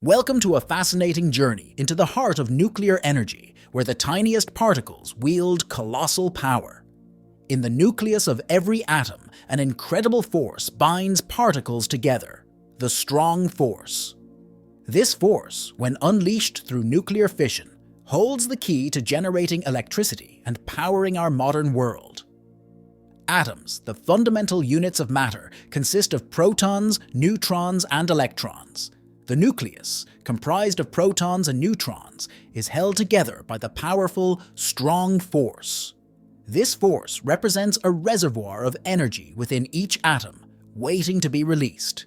Welcome to a fascinating journey into the heart of nuclear energy, where the tiniest particles wield colossal power. In the nucleus of every atom, an incredible force binds particles together, the strong force. This force, when unleashed through nuclear fission, holds the key to generating electricity and powering our modern world. Atoms, the fundamental units of matter, consist of protons, neutrons, and electrons. The nucleus, comprised of protons and neutrons, is held together by the powerful, strong force. This force represents a reservoir of energy within each atom, waiting to be released.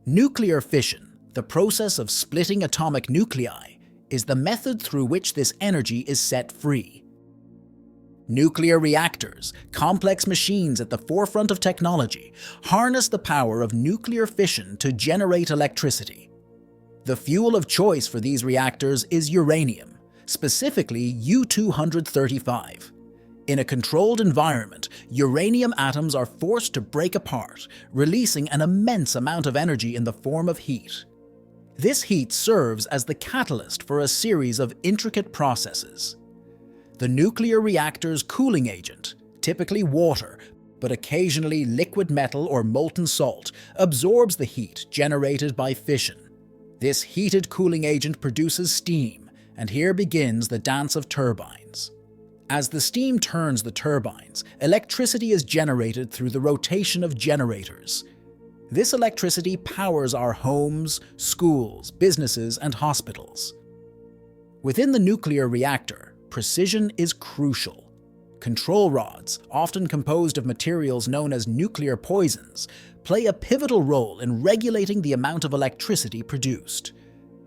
Nuclear fission, the process of splitting atomic nuclei, is the method through which this energy is set free. Nuclear reactors, complex machines at the forefront of technology, harness the power of nuclear fission to generate electricity. The fuel of choice for these reactors is uranium, specifically U-235. In a controlled environment, uranium atoms are forced to break apart, releasing an immense amount of energy in the form of heat. This heat serves as the catalyst for a series of intricate processes. The nuclear reactor's cooling agent, typically water, but occasionally liquid metal or molten salt, absorbs the heat generated by fission. This heated cooling agent produces steam, and here begins the dance of turbines. As the steam turns the turbines, electricity is generated through the rotation of generators. This electricity powers our homes, schools, businesses, and hospitals. Within the nuclear reactor, precision is crucial. Control rods, often composed of materials known as nuclear poisons, play a pivotal role in regulating the amount of electricity produced.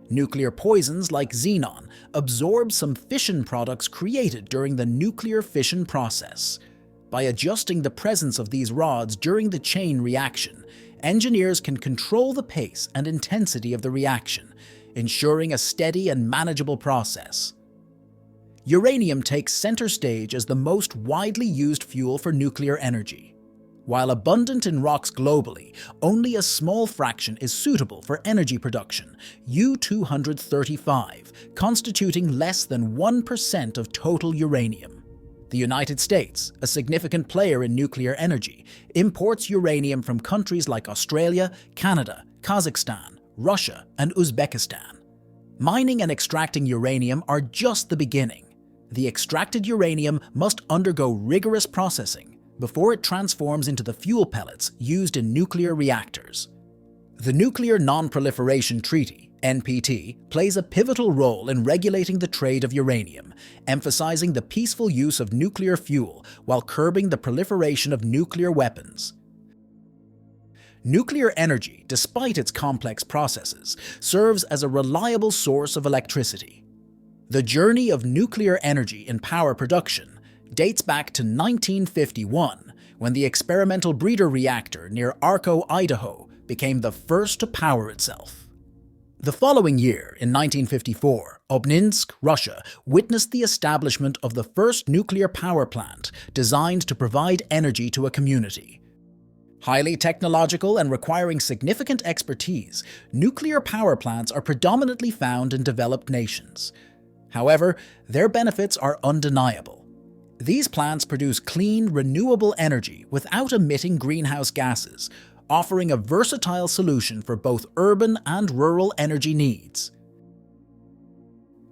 Nuclear poisons like xenon absorb some fission products created during the nuclear fission process. By adjusting the presence of these rods during the chain reaction, engineers can control the pace and intensity of the reaction, ensuring a steady and manageable process. Uranium takes center stage as the most widely used fuel for nuclear energy. While abundant in rocks globally, only a small fraction is suitable for energy production, U-235, constituting less than 1% of total uranium. The United States, a significant player in nuclear energy, imports uranium from countries like Australia, Canada, Kazakhstan, Russia, and Uzbekistan. Mining and extracting uranium are just the beginning. The extracted uranium must undergo rigorous processing before it transforms into the fuel pellets used in nuclear reactors. The Nuclear Non-Proliferation Treaty, NPT, plays a pivotal role in regulating the trade of uranium, emphasizing the peaceful use of nuclear fuel while curbing the proliferation of nuclear weapons. Nuclear energy, despite its complex processes, serves as a reliable source of electricity. The journey of nuclear energy in power production dates back to 1951, when the experimental breeder reactor near Arco, Idaho, became the first to power itself. The following year, in 1954, Obninsk, Russia, witnessed the establishment of the first nuclear power plant designed to provide energy to a community. Highly technological and requiring significant expertise, nuclear power plants are predominantly found in developed nations. However, their benefits are undeniable. These plants produce clean, renewable energy without emitting greenhouse gases, offering a versatile solution for both urban and rural energy needs.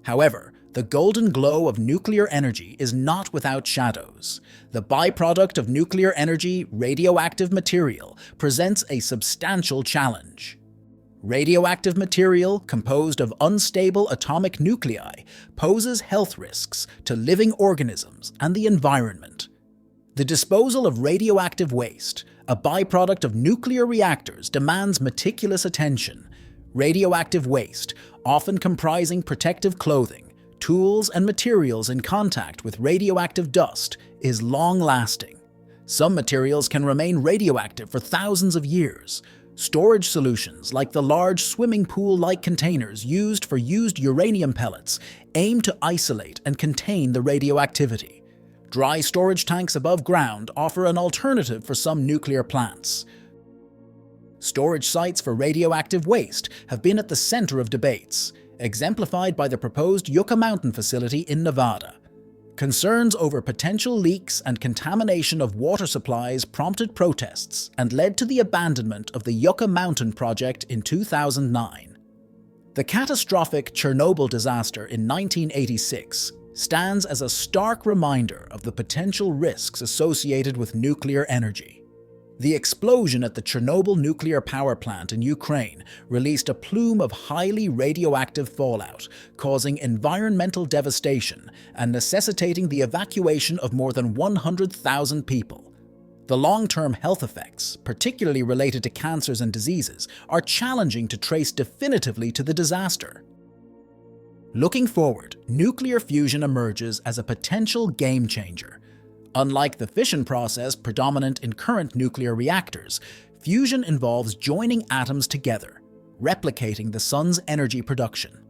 However, the golden glow of nuclear energy is not without shadows. The byproduct of nuclear energy, radioactive material, presents a substantial challenge. Radioactive material, composed of unstable atomic nuclei, poses health risks to living organisms and the environment. The disposal of radioactive waste, a byproduct of nuclear reactors, demands meticulous attention. Radioactive waste, often comprising protective clothing, tools, and materials in contact with radioactive dust, is long-lasting. Some materials can remain radioactive for thousands of years. Storage solutions, like the large swimming pool-like containers used for used uranium pellets, aim to isolate and contain the radioactivity. Dry storage tanks above ground offer an alternative for some nuclear plants. Storage sites for radioactive waste have been at the center of debates, exemplified by the proposed Yucca Mountain facility in Nevada. Concerns over potential leaks and contamination of water supplies prompted protests and led to the abandonment of the Yucca Mountain project in 2009. The catastrophic Chernobyl disaster in 1986 stands as a stark reminder of the potential risks associated with nuclear energy. The explosion at the Chernobyl nuclear power plant in Ukraine released a plume of highly radioactive fallout, causing environmental devastation and necessitating the evacuation of more than 100,000 people. The long-term health effects, particularly related to cancers and diseases, are challenging to trace definitively to the disaster. Looking forward, nuclear fusion emerges as a potential game-changer. Unlike the fission process predominant in current nuclear reactors, fusion involves joining atoms together, replicating the sun's energy production.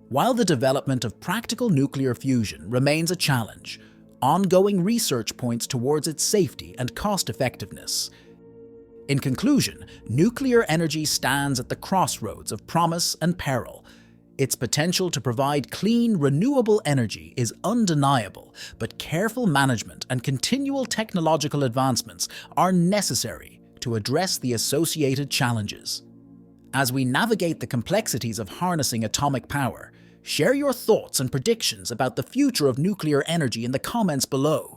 While the development of practical nuclear fusion remains a challenge, ongoing research points towards its safety and cost-effectiveness. In conclusion, nuclear energy stands at the crossroads of promise and peril. Its potential to provide clean, renewable energy is undeniable, but careful management and continual technological advancements are necessary to address the associated challenges. As we navigate the complexities of harnessing atomic power, share your thoughts and predictions about the future of nuclear energy in the comments below.